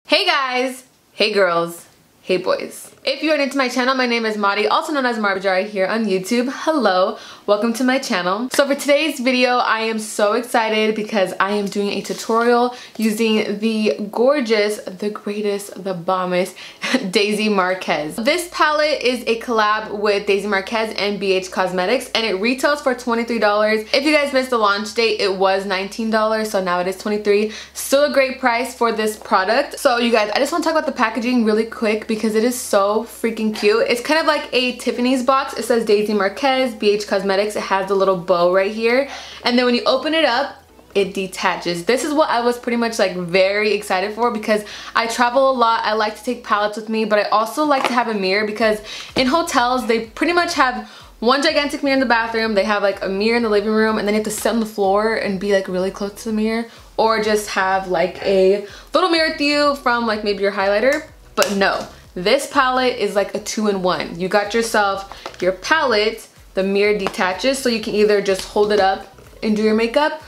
Hey guys, hey girls, hey boys. If you are new to my channel, my name is Marii, also known as MariiiBajariii here on YouTube. Hello, welcome to my channel. So for today's video, I am so excited because I am doing a tutorial using the gorgeous, the greatest, the bombest Daisy Marquez. This palette is a collab with Daisy Marquez and BH Cosmetics, and it retails for $23. If you guys missed the launch date, it was $19, so now it is $23. Still a great price for this product. So you guys, I just want to talk about the packaging really quick because it is so freaking cute. It's kind of like a Tiffany's box. It says Daisy Marquez, BH Cosmetics. It has the little bow right here. And then when you open it up, it detaches. This is what I was pretty much like very excited for because I travel a lot. I like to take palettes with me, but I also like to have a mirror because in hotels, they pretty much have one gigantic mirror in the bathroom. They have like a mirror in the living room, and then you have to sit on the floor and be like really close to the mirror, or just have like a little mirror with you from like maybe your highlighter. But no. This palette is like a 2-in-1. You got yourself your palette, the mirror detaches, so you can either just hold it up and do your makeup,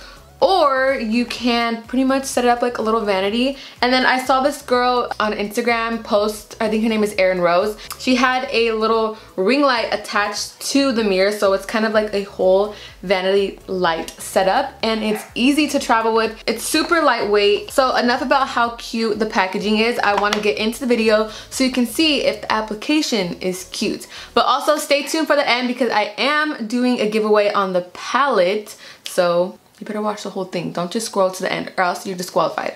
or you can pretty much set it up like a little vanity. And then I saw this girl on Instagram post, I think her name is Erin Rose. She had a little ring light attached to the mirror, so it's kind of like a whole vanity light setup, and it's easy to travel with. It's super lightweight. So enough about how cute the packaging is. I want to get into the video so you can see if the application is cute. But also stay tuned for the end because I am doing a giveaway on the palette, so you better watch the whole thing. Don't just scroll to the end or else you're disqualified.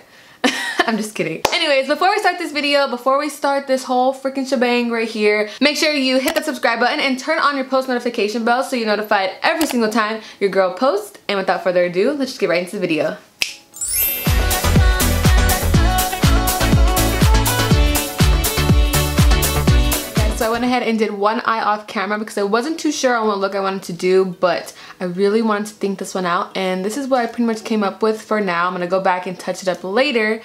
I'm just kidding. Anyways, before we start this video, before we start this whole freaking shebang right here, make sure you hit that subscribe button and turn on your post notification bell so you're notified every single time your girl posts. And without further ado, let's just get right into the video. So I went ahead and did one eye off camera because I wasn't too sure on what look I wanted to do, but I really wanted to think this one out, and this is what I pretty much came up with for now. I'm gonna go back and touch it up later,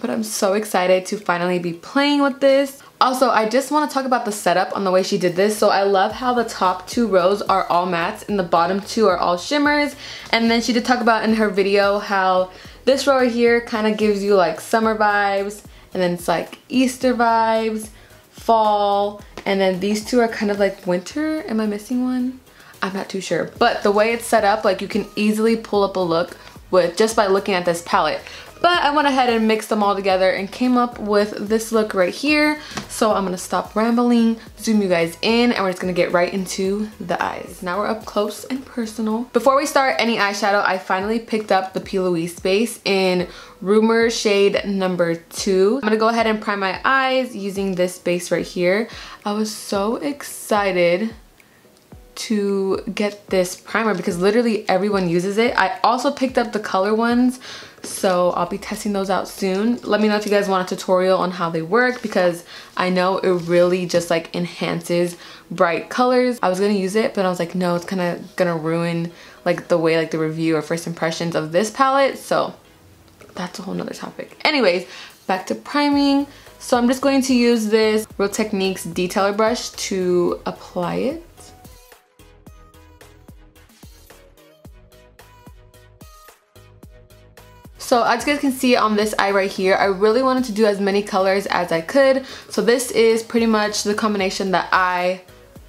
but I'm so excited to finally be playing with this. Also, I just want to talk about the setup on the way she did this. So I love how the top two rows are all mattes and the bottom two are all shimmers. And then she did talk about in her video how this row right here kind of gives you like summer vibes, and then it's like Easter vibes, fall, and then these two are kind of like winter. Am I missing one? I'm not too sure, but the way it's set up, like you can easily pull up a look with just by looking at this palette. But I went ahead and mixed them all together and came up with this look right here. So I'm gonna stop rambling, zoom you guys in, and we're just gonna get right into the eyes. Now we're up close and personal. Before we start any eyeshadow, I finally picked up the P. Louise base in Rumor shade number 2. I'm gonna go ahead and prime my eyes using this base right here. I was so excited to get this primer because literally everyone uses it. I also picked up the color ones, so I'll be testing those out soon. Let me know if you guys want a tutorial on how they work because I know it really just like enhances bright colors. I was gonna use it, but I was like, no, it's kind of gonna ruin like the way like the review or first impressions of this palette, so that's a whole nother topic. Anyways, back to priming. So I'm just going to use this Real Techniques detailer brush to apply it. So as you guys can see on this eye right here, I really wanted to do as many colors as I could. So this is pretty much the combination that I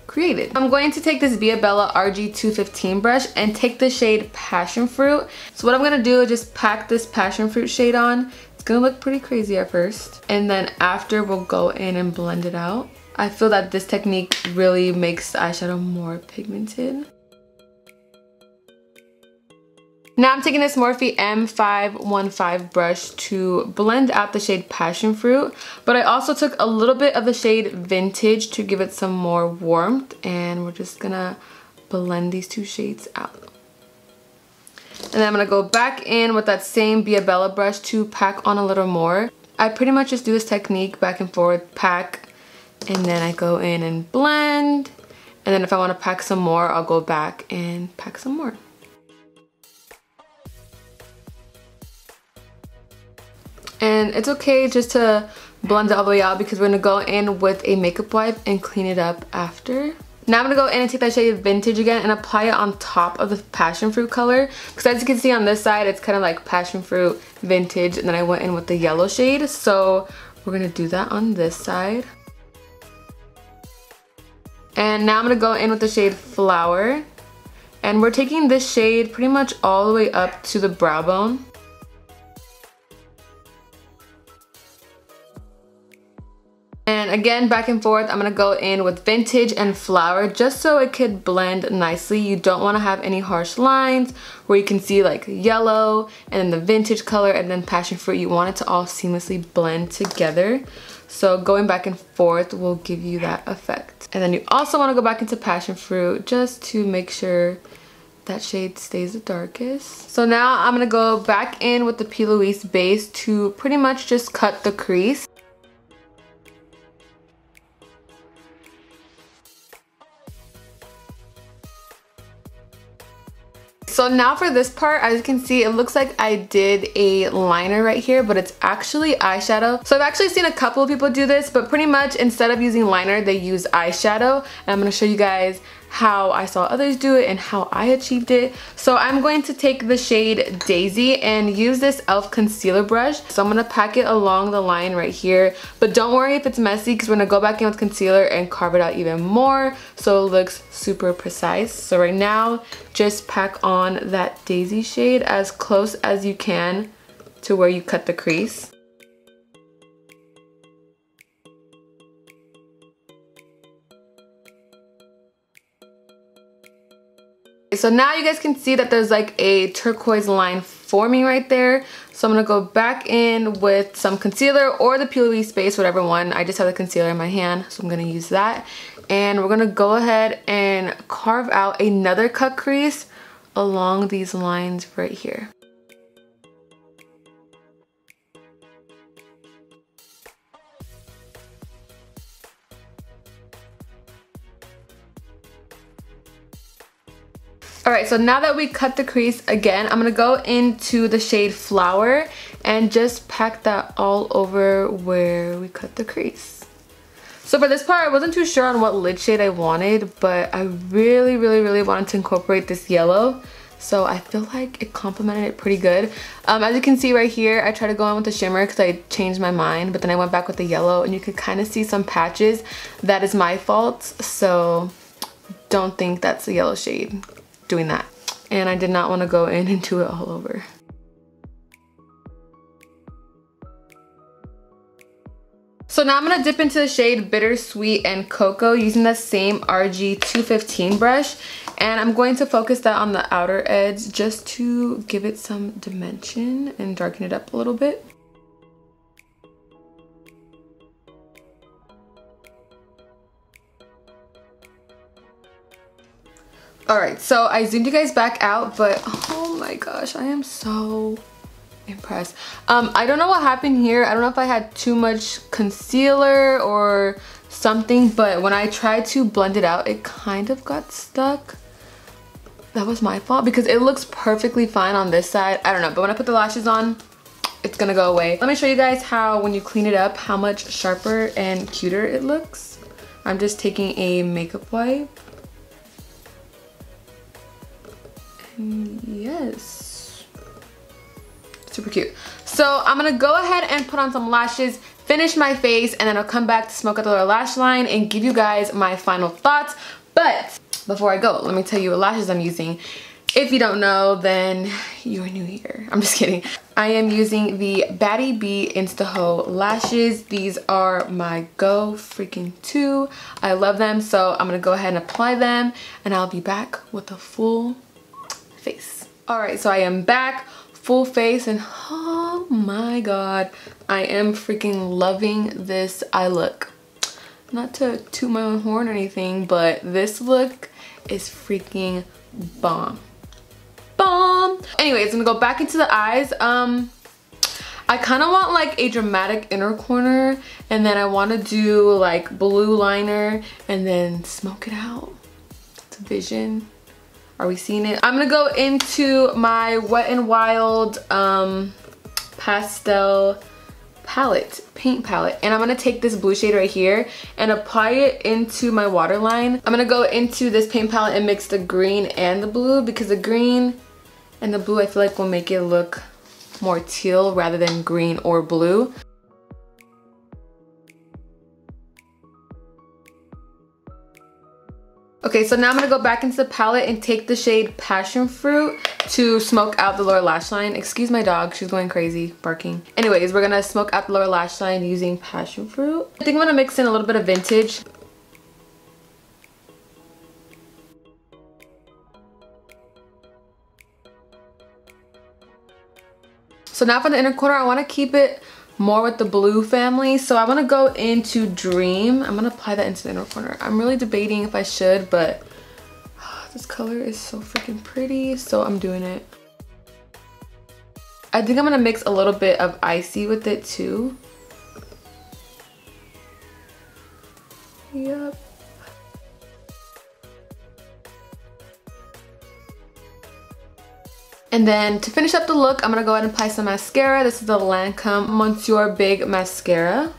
created. I'm going to take this Via Bella RG215 brush and take the shade Passion Fruit. So what I'm gonna do is just pack this Passion Fruit shade on. It's gonna look pretty crazy at first, and then after we'll go in and blend it out. I feel that this technique really makes the eyeshadow more pigmented. Now I'm taking this Morphe M515 brush to blend out the shade Passion Fruit, but I also took a little bit of the shade Vintage to give it some more warmth, and we're just gonna blend these two shades out. And then I'm gonna go back in with that same Via Bella brush to pack on a little more. I pretty much just do this technique back and forth, pack, and then I go in and blend, and then if I wanna pack some more, I'll go back and pack some more. And it's okay just to blend it all the way out because we're gonna go in with a makeup wipe and clean it up after. Now I'm gonna go in and take that shade Vintage again and apply it on top of the passion fruit color. Because as you can see on this side, it's kind of like passion fruit, vintage, and then I went in with the yellow shade. So we're gonna do that on this side. And now I'm gonna go in with the shade Flower. And we're taking this shade pretty much all the way up to the brow bone. And again, back and forth, I'm gonna go in with Vintage and Flower just so it could blend nicely. You don't wanna have any harsh lines where you can see like yellow and then the vintage color and then passion fruit. You want it to all seamlessly blend together. So going back and forth will give you that effect. And then you also wanna go back into passion fruit just to make sure that shade stays the darkest. So now I'm gonna go back in with the P. Louise base to pretty much just cut the crease. So now for this part, as you can see, it looks like I did a liner right here, but it's actually eyeshadow. So I've actually seen a couple of people do this, but pretty much instead of using liner, they use eyeshadow. And I'm gonna show you guys how I saw others do it and how I achieved it. So I'm going to take the shade Daisy and use this e.l.f. concealer brush. So I'm gonna pack it along the line right here, but don't worry if it's messy because we're gonna go back in with concealer and carve it out even more so it looks super precise. So right now, just pack on that Daisy shade as close as you can to where you cut the crease. So now you guys can see that there's like a turquoise line forming right there. So I'm gonna go back in with some concealer or the P. Louise base, whatever one. I just have the concealer in my hand, so I'm gonna use that. And we're gonna go ahead and carve out another cut crease along these lines right here. Alright, so now that we cut the crease again, I'm gonna go into the shade Flower and just pack that all over where we cut the crease. So for this part, I wasn't too sure on what lid shade I wanted, but I really wanted to incorporate this yellow. So I feel like it complemented it pretty good. As you can see right here, I tried to go in with the shimmer because I changed my mind, but then I went back with the yellow and you can kind of see some patches. That is my fault, so don't think that's the yellow shade doing that. And I did not want to go in and do it all over. So now I'm gonna dip into the shade Bittersweet and Cocoa using the same RG 215 brush. And I'm going to focus that on the outer edge just to give it some dimension and darken it up a little bit. Alright, so I zoomed you guys back out, but oh my gosh, I am so impressed. I don't know what happened here. I don't know if I had too much concealer or something, but when I tried to blend it out, it kind of got stuck. That was my fault because it looks perfectly fine on this side. I don't know, but when I put the lashes on, it's gonna go away. Let me show you guys how when you clean it up, how much sharper and cuter it looks. I'm just taking a makeup wipe. Yes, super cute. So I'm gonna go ahead and put on some lashes, finish my face, and then I'll come back to smoke out the lower lash line and give you guys my final thoughts. But before I go, let me tell you what lashes I'm using. If you don't know, then you're new here. I'm just kidding. I am using the MariiiBajariii Instaho lashes. These are my go freaking two. I love them, so I'm gonna go ahead and apply them and I'll be back with a full face. Alright, so I am back, full face, and oh my god, I am freaking loving this eye look. Not to toot my own horn or anything, but this look is freaking bomb. Bomb! Anyways, I'm gonna go back into the eyes. I kind of want like a dramatic inner corner, and then I want to do like blue liner and then smoke it out. It's a vision. Are we seeing it? I'm gonna go into my Wet n Wild pastel paint palette, and I'm gonna take this blue shade right here and apply it into my waterline. I'm gonna go into this paint palette and mix the green and the blue, because the green and the blue I feel like will make it look more teal rather than green or blue. Okay, so now I'm gonna go back into the palette and take the shade Passion Fruit to smoke out the lower lash line. Excuse my dog, she's going crazy, barking. Anyways, we're gonna smoke out the lower lash line using Passion Fruit. I think I'm gonna mix in a little bit of Vintage. So now for the inner corner, I wanna keep it more with the blue family, so I want to go into Dream. I'm gonna apply that into the inner corner. I'm really debating if I should, but this color is so freaking pretty, so I'm doing it. I think I'm gonna mix a little bit of Icy with it too. Yep. And then to finish up the look, I'm gonna go ahead and apply some mascara. This is the Lancome Monsieur Big Mascara.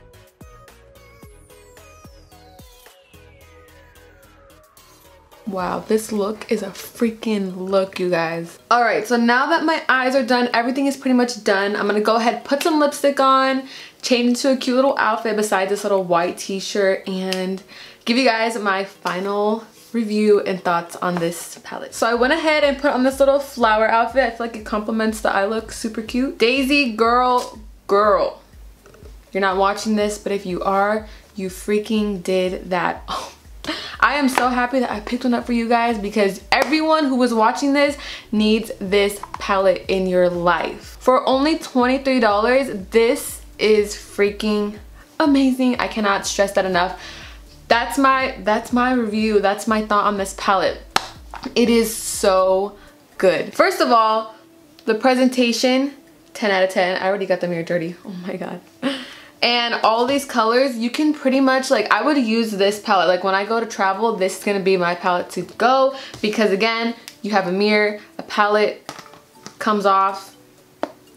Wow, this look is a freaking look, you guys. All right, so now that my eyes are done, everything is pretty much done. I'm gonna go ahead, put some lipstick on, change into a cute little outfit besides this little white t-shirt, and give you guys my final review and thoughts on this palette. So I went ahead and put on this little flower outfit. I feel like it complements the eye look, super cute. Daisy girl, you're not watching this, but if you are, you freaking did that. Oh, I am so happy that I picked one up for you guys, because everyone who was watching this needs this palette in your life. For only $23, this is freaking amazing. I cannot stress that enough. That's my review. That's my thought on this palette. It is so good. First of all, the presentation, 10 out of 10. I already got the mirror dirty. Oh my god. And all these colors, you can pretty much, like, I would use this palette. Like, when I go to travel, this is gonna be my palette to go, because again, you have a mirror, a palette, comes off,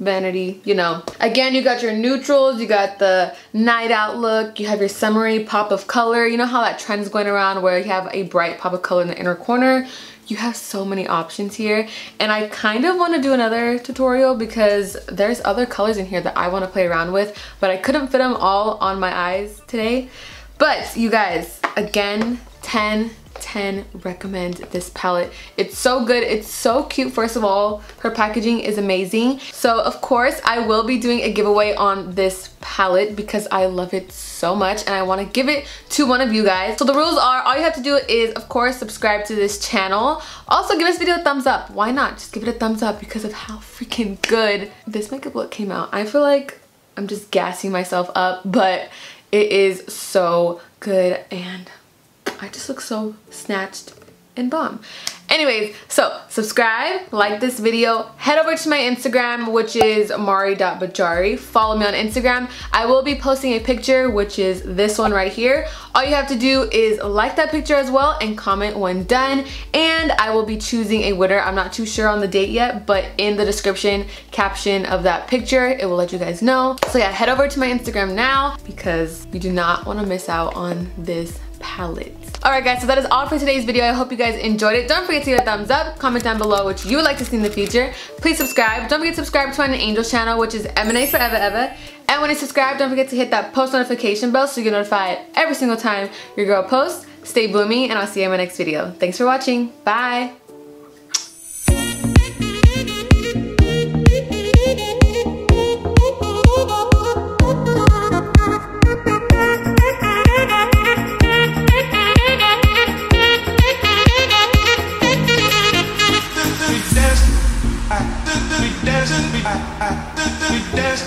vanity, you know. Again, you got your neutrals, you got the night out look, you have your summery pop of color. You know how that trend is going around where you have a bright pop of color in the inner corner? You have so many options here, and I kind of want to do another tutorial because there's other colors in here that I want to play around with, but I couldn't fit them all on my eyes today. But you guys, again, 10 recommend this palette. It's so good, it's so cute. First of all, her packaging is amazing. So of course I will be doing a giveaway on this palette because I love it so much and I want to give it to one of you guys. So the rules are, all you have to do is of course subscribe to this channel. Also give this video a thumbs up. Why not? Just give it a thumbs up because of how freaking good this makeup look came out. I feel like I'm just gassing myself up, but it is so good and I just look so snatched and bomb. Anyways, so subscribe, like this video, head over to my Instagram, which is MariiiBajariii. Follow me on Instagram. I will be posting a picture, which is this one right here. All you have to do is like that picture as well and comment when done, and I will be choosing a winner. I'm not too sure on the date yet, but in the description caption of that picture, it will let you guys know. So yeah, head over to my Instagram now because you do not want to miss out on this palette. Alright guys, so that is all for today's video. I hope you guys enjoyed it. Don't forget to give a thumbs up, comment down below what you would like to see in the future. Please subscribe. Don't forget to subscribe to my Angel's channel, which is M&A Forever Ever. And when you subscribe, don't forget to hit that post notification bell so you get notified every single time your girl posts. Stay bloomy and I'll see you in my next video. Thanks for watching. Bye! We dance.